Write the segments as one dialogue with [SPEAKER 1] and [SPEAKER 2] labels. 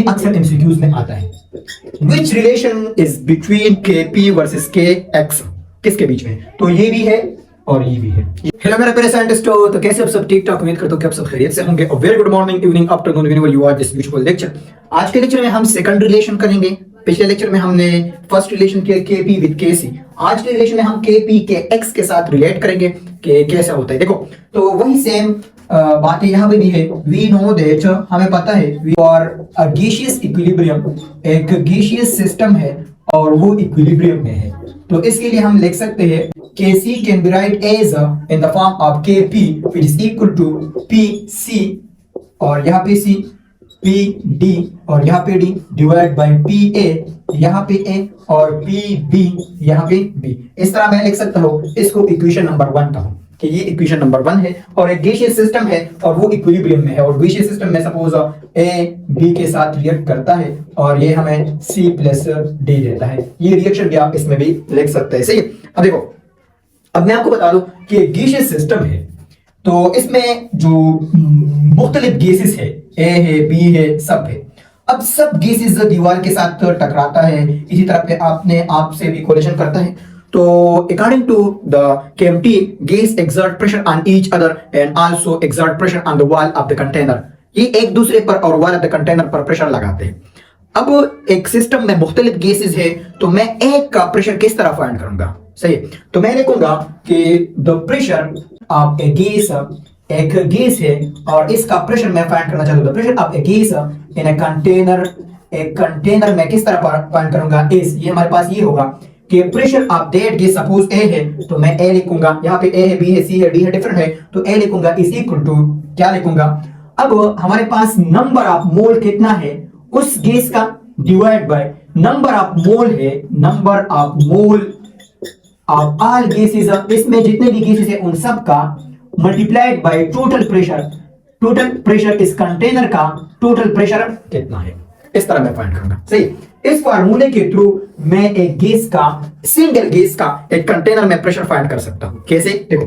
[SPEAKER 1] भी अक्सर एमसीक्यूज में आता है। विच रिलेशन इज बिटवीन के पी वर्सेस के एक्स, किसके बीच में? तो ये भी है और ये भी है। हेलो मेरे प्यारे साइंटिस्टों, तो कैसे आप सब? ठीक ठाक, उम्मीद करता हूं कि आप सब खैरियत से होंगे। Very good morning, evening, afternoon, whenever you are this beautiful lecture. आज के लेक्चर में हम सेकंड रिलेशन करेंगे। पिछले लेक्चर में हमने फर्स्ट रिलेशन किया के पी विद के सी। आज के रिलेशन में हम के पी के एक्स के साथ रिलेट करेंगे कि कैसा होता है। देखो, तो वही सेम बातें यहाँ पे भी है। वी नो दैट, हमें पता है फॉर अ गैसियस इक्विलिब्रियम, एक गैसियस सिस्टम है और वो इक्विलिब्रियम में है। तो इसके लिए हम लिख सकते हैं Kc can be write as in the form of Kp which is equal to Pc, और यहाँ पे C, Pd और यहाँ पे D डिवाइड बाय Pa, यहाँ पे A और Pb यहाँ पे B। इस तरह मैं लिख सकता हूँ इसको इक्वेशन नंबर 1 कहूँ कि ये इक्वेशन नंबर 1 है और एक गैसियस सिस्टम है और वो इक्विलिब्रियम में है। और गैसियस सिस्टम में सपोज A B के साथ रिएक्ट करता है और ये हमें C प्लस D देता है। ये रिएक्शन भी आप इसमें भी लिख सकते हैं। सही है। अब देखो, अब मैं आपको बता दूं कि गैसियस सिस्टम है तो इसमें जो मुख्तलिफ गैसेस है, ए है, बी है, सब है। अब सब गैसेस दीवार के साथ टकराता है, इसी तरह पे आपने आपसे भी कोलिजन करता है। तो according to the KMT, gas exert pressure on each other and also exert pressure on the wall of the container. ये एक दूसरे पर और वॉल ऑफ द कंटेनर पर प्रेशर लगाते हैं। अब एक सिस्टम में मुख्तलिफ गैसेस है तो मैं एक का प्रेशर किस तरह फाइंड करूंगा? सही, तो मैं लिखूंगा कि the pressure of A gas, एक गैस है और इसका प्रेशर मैं फाइंड करना चाहता हूं। The pressure of A gas in a container, एक कंटेनर में किस तरह फाइंड करूंगा? इस, ये हमारे पास ये होगा कि pressure of that gas, suppose A है तो मैं ए लिखूंगा, यहाँ पे ए है, बी है, सी है, डी है, डिफरेंट है तो ए लिखूंगा इज इक्वल टू क्या लिखूंगा? अब हमारे पास नंबर ऑफ मोल कितना है उस गैस का divide by number of mole है, number of mole of all gases, इसमें जितने भी गैसेस है उन सब का multiplied by total pressure. Total pressure इस कंटेनर का टोटल प्रेशर कितना है, इस तरह मैं फाइंड करूंगा। सही, इस फार्मूले के थ्रू मैं एक गैस का, सिंगल गैस का एक कंटेनर में प्रेशर फाइंड कर सकता हूं। कैसे? देखो,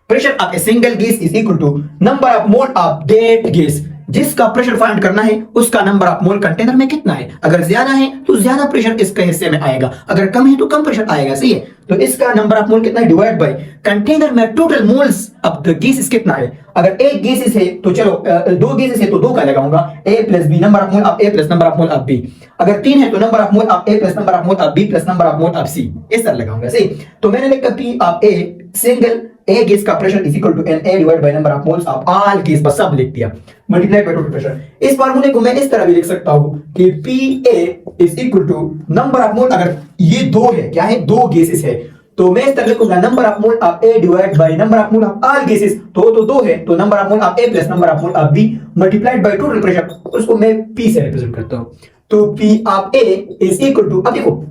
[SPEAKER 1] pressure of a single gas is equal to number of mole of that gas. जिसका प्रेशर फाइंड करना है उसका नंबर ऑफ मोल कंटेनर में कितना है। अगर ज्यादा है तो ज्यादा प्रेशर इसके हिस्से में आएगा, अगर कम है तो कम प्रेशर आएगा। सही है। तो इसका नंबर ऑफ मोल कितना है डिवाइड बाय कंटेनर में total moles of the gases कितना है। अगर एक गैसेस है तो चलो दो गैसेस है तो दो का लगाऊंगा, A plus B, number of mole of A plus number of mole of B। अगर तीन है तो number of mole of A plus number of mole of B plus number of mole of C, इस तरह लगाऊंगा। सही, तो मैंने लिखा P of A single A gas का pressure is equal to Na divide by number of moles of all gas, बस सब लिख दिया, मल्टीप्लाई बाय टोटल प्रेशर। इस फार्मूले को मैं इस तरह भी लिख सकता हूं कि Pa is equal to number of mole, अगर ये दो है, क्या है, दो गैसेस है तो मैं इस तरह लिखूंगा number of mole of A divide by number of mole of all gases. तो दो है तो number of mole of A plus number of mole of B multiplied by total pressure, उसको मैं P से रिप्रेजेंट करता हूं। तो P of A is equal to, अब देखो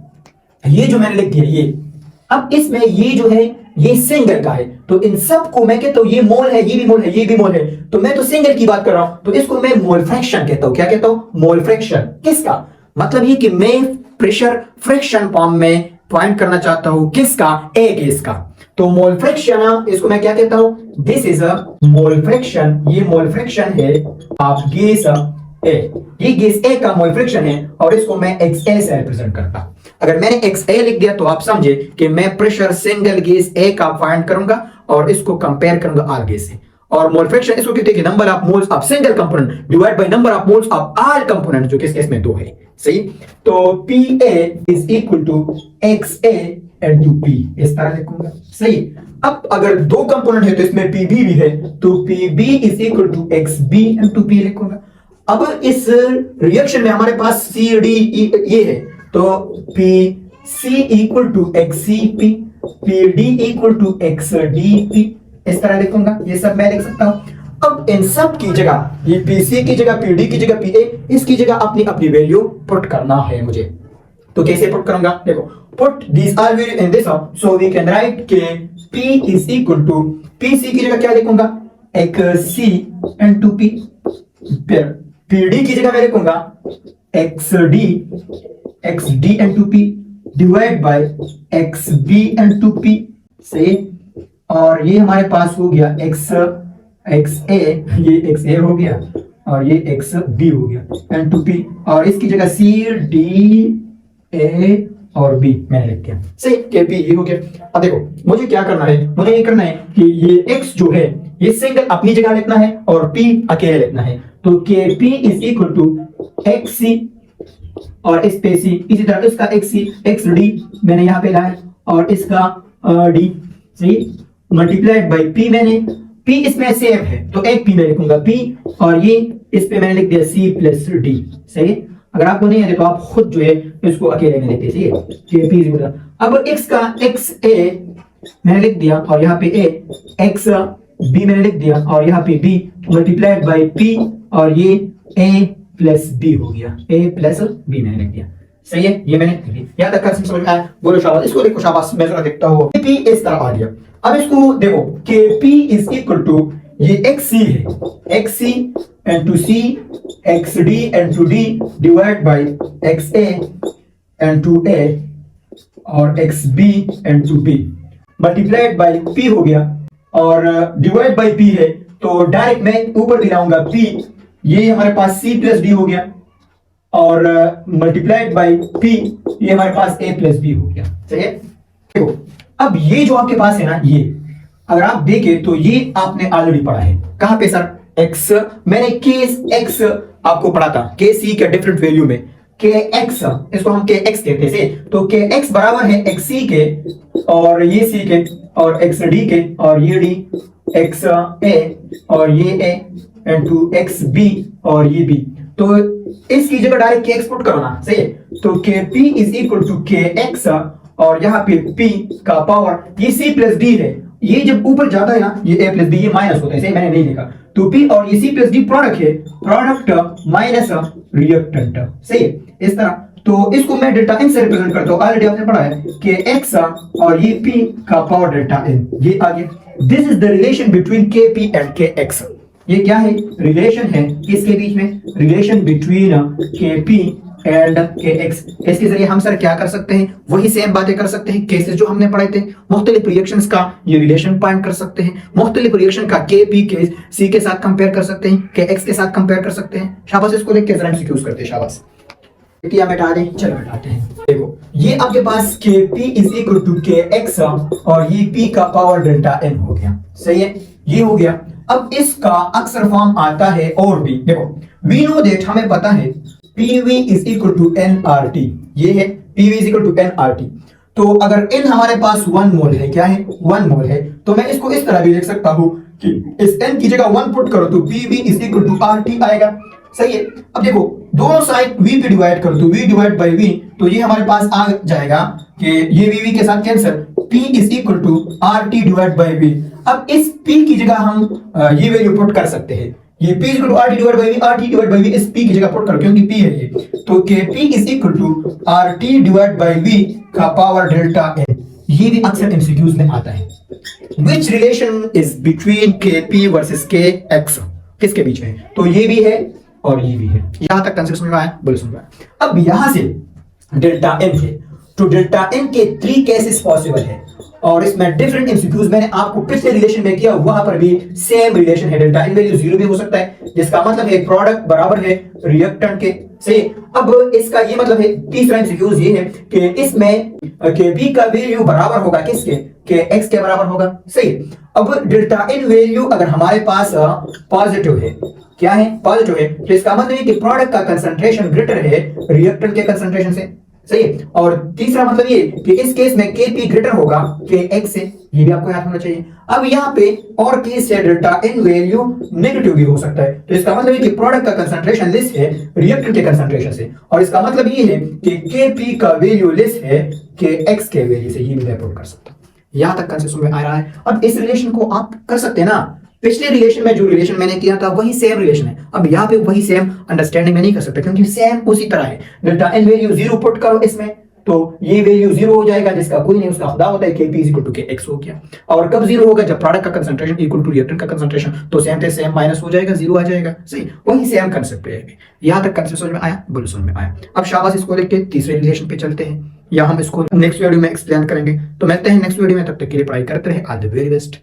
[SPEAKER 1] ये जो मैंने लिख दिया ये, अब इसमें ये जो है ये सिंगल का है तो इन सब को मैं कहता हूं ये मोल है, ये भी मोल है, ये भी मोल है, तो मैं तो सिंगल की बात कर रहा हूं तो इसको मैं मोल फ्रैक्शन कहता हूं। क्या कहता हूं? Mole fraction. किसका? मतलब ये कि मैं प्रेशर फ्रैक्शन फॉर्म में पॉइंट करना चाहता हूं, किसका? ए गैस का। तो मोल फ्रैक्शन, इसको मैं क्या कहता हूं? This is a mole fraction. ये मोल फ्रैक्शन है ऑफ गैस ए, ये गैस ए का मोल फ्रैक्शन है और इसको मैं XA से रिप्रेजेंट करता। अगर मैंने XA लिख दिया तो आप समझे कि मैं प्रेशर सिंगल गैस ए का फाइंड करूंगा और इसको कंपेयर करूंगा ऑल गैस से। और मोल फ्रैक्शन इसको कहते हैं कि number of moles of single component divide by number of moles of all component, जो कि इस केस में दो है। सही, तो Pa is equal to XA into P, इस तरह लिखूंगा। सही, अब अगर दो कंपोनेंट है तो इसमें Pb भी है तो Pb is equal to XB into P लिखूंगा। अब इस रिएक्शन में हमारे पास CD ये है तो PC equal to XCP, PD equal to XDP, इस तरह लिखूंगा। ये सब मैं लिख सकता हूं। अब इन सब की जगह, ये PC की जगह, PD की जगह, PA, इसकी जगह अपनी अपनी वैल्यू पुट करना है मुझे। तो कैसे पुट करूंगा? देखो, put this R value in this so we can write K P is equal to, PC की जगह क्या लिखूंगा? XC into P। फिर PD की जगह मैं लिखूंगा XD into P divide by XB into P। सही, और ये हमारे पास हो गया XA, ये XA हो गया और ये एक्स बी हो गया एन टू पी, और इसकी जगह सी डी ए और बी मैंने लिख दिया। सही, के पी ये हो गया। अब देखो मुझे क्या करना है, मुझे ये करना है कि ये एक्स जो है ये सिंगल अपनी जगह लिखना है और पी अकेले लिखना है। तो K P is equal to X C और इस पे सी, इसी तरह इसका एक्स सी एक्स डी मैंने यहाँ पे लाया और इसका डी, सही, मल्टीप्लाइड बाई पी। मैंने पी इसमें सेम है तो एक पी में लिखूंगा पी, और ये इस पे मैंने लिख दिया सी प्लस डी। सही, अगर आपको नहीं है तो आप खुद जो है इसको अकेले में लिखते, सही है। के पी इज, अब एक्स का एक्स ए मैंने लिख दिया और यहाँ पे ए, एक्स बी मैंने लिख दिया और यहाँ पे बी मल्टीप्लाइड बाई पी, और ये ए प्लस बी हो गया, ए प्लस बी मैंने लिख दिया। सही है, ये मैंने लिख दिया। यहाँ तक का समझ में आया? बोलो शाबाश। इसको देखो शाबाश, मैं जरा देखता हूँ। पी इस तरह आ गया। अब इसको देखो, K P is equal to ये एक्स सी है, X C N to C X D N to D divide by X A N to A और X B N to B multiplied by P हो गया, और divide by P है तो direct मैं ऊपर दिलाऊंगा P, ये हमारे पास सी प्लस डी हो गया, और मल्टीप्लाइड बाई पी ये हमारे पास ए प्लस बी हो गया। सही है। देखो अब ये जो आपके पास है ना, ये अगर आप देखें तो ये आपने ऑलरेडी पढ़ा है। कहां पे सर? एक्स, मैंने केस एक्स आपको पढ़ा था, के सी के डिफरेंट वैल्यू में के एक्स, इसको हम के एक्स कहते हैं। तो के एक्स बराबर है एक्स सी के और ये सी के और एक्स डी के, और ये डी एक्स ए और ये A and two X B और ये बी। तो इसकी जगह डायरेक्ट के एक्स पुट करो ना, सही है। तो K P is equal to के एक्स, और यहाँ पे p का पावर ये c प्लस डी है, ये जब ऊपर जाता है ना ये a प्लस बी, ये माइनस होता है, सही मैंने नहीं लिखा। तो p और ये c प्लस डी प्रोडक्ट है, प्रोडक्ट माइनस रिएक्टेंट, सही है। इस तरह तो इसको मैं डेल्टा n से रिप्रेजेंट करता हूं, ऑलरेडी आपने पढ़ा है कि x और ये p का पावर डेल्टा n, ये आ गया। This is the relation between kp and kx। ये क्या है? रिलेशन है किसके बीच में? Relation between kp and kx। इसके जरिए हम सर क्या कर सकते हैं? वही सेम बातें कर सकते हैं, केसेस जो हमने पढ़े थे। मुख्तलिफ रिएक्शंस का ये रिलेशन पॉइंट कर सकते हैं, मुख्तलिफ रिएक्शन का kp के c के साथ कंपेयर कर सकते हैं, kx के साथ कंपेयर कर सकते हैं। शाबाश, इसको देख के जरा एमसीक्यूज करते हैं। शाबाश, क्या बैठा दें? चलो बैठाते हैं। देखो ये आपके पास kp is equal to kx और ये p का पावर डेल्टा n हो गया, सही है, ये हो गया। अब इसका अक्सर फॉर्म आता है और भी। देखो वी नो दैट, हमें पता है PV is equal to nRT, ये है PV is equal to nRT। तो अगर n हमारे पास 1 मोल है, क्या है? 1 मोल है, तो मैं इसको इस तरह भी लिख सकता हूं कि इस n की जगह 1 पुट करो तो PV is equal to RT आएगा, सही है। अब देखो दोनों साइड v पे डिवाइड करो तो v डिवाइड बाई v, तो ये हमारे पास आ जाएगा कि ये v के साथ cancel, p is equal to RT divide by v। अब इस p की जगह हम ये वैल्यू पुट कर सकते हैं, ये p equal to RT divide by v, RT divide by v इस p की जगह पुट करो क्योंकि p है ये। तो kp is equal to RT divide by v का पावर डेल्टा n। ये भी अक्सर एमसीक्यूज में आता है। Which relation is between kp versus kx, किसके बीच में? तो ये भी है और ये भी है। यहां तक कंसेप्ट समझ में आया? बोलो समझ में आया। अब यहां से डेल्टा n है, तो डेल्टा n के 3 केसेस पॉसिबल है, और इसमें डिफरेंट एमसीक्यूज मैंने आपको पिछले रिलेशन में किया, वहां पर भी सेम रिलेशन है। डेल्टा n वैल्यू 0 भी हो सकता है, जिसका मतलब है प्रोडक्ट बराबर है रिएक्टेंट के, सही। अब इसका ये मतलब है, तीसरा एमसीक्यूज ये है कि इसमें kp का वैल्यू बराबर होगा किसके? kx के बराबर होगा, सही। अब डेल्टा n वैल्यू अगर हमारे पास पॉजिटिव है, क्या है? पॉजिटिव है, तो इसका मतलब है कि प्रोडक्ट का कंसंट्रेशन ग्रेटर है रिएक्टेंट के कंसंट्रेशन से, सही है। और तीसरा मतलब ये कि इस केस में kp ग्रेटर होगा kx से, ये भी आपको याद होना चाहिए। अब यहाँ पे और केस है डेल्टा n वैल्यू नेगेटिव भी हो सकता है, तो इसका मतलब है कि प्रोडक्ट का कंसंट्रेशन लेस है रिएक्टेंट के कंसंट्रेशन से, और इसका मतलब ये है कि kp का वैल्यू लेस है kx के वैल्यू से, ये भी मैं प्रूव कर सकता हूं। यहां तक कंसेप्ट में आ रहा है। अब इस रिलेशन को आप कर सकते हैं ना, पिछले रिलेशन में जो रिलेशन मैंने किया था वही सेम रिलेशन है। अब यहाँ पे वही सेम अंडरस्टैंडिंग में नहीं कर सकते क्योंकि सेम उसी तरह है। डेल्टा n वैल्यू 0 पुट करो इसमें तो ये वैल्यू 0 हो जाएगा, जिसका कोई नहीं उसका खुदा होता है, kp is equal to kx हो गया। और कब 0 होगा? जब प्रोडक्ट का कंसंट्रेशन इक्वल टू रिएक्टेंट का कंसंट्रेशन, तो सेम थे सेम माइनस हो जाएगा, 0 आ जाएगा, सही। वही सेम कंसेप्ट है। यहां तक कंसेप्ट समझ में आया? बोलो समझ में आया। अब शाबाश, इसको देख के तीसरे रिलेशन पे चलते हैं, या हम इसको नेक्स्ट वीडियो में एक्सप्लेन करेंगे। तो मिलते हैं नेक्स्ट वीडियो में, तब तक के लिए पढ़ाई करते रहे। All the very best.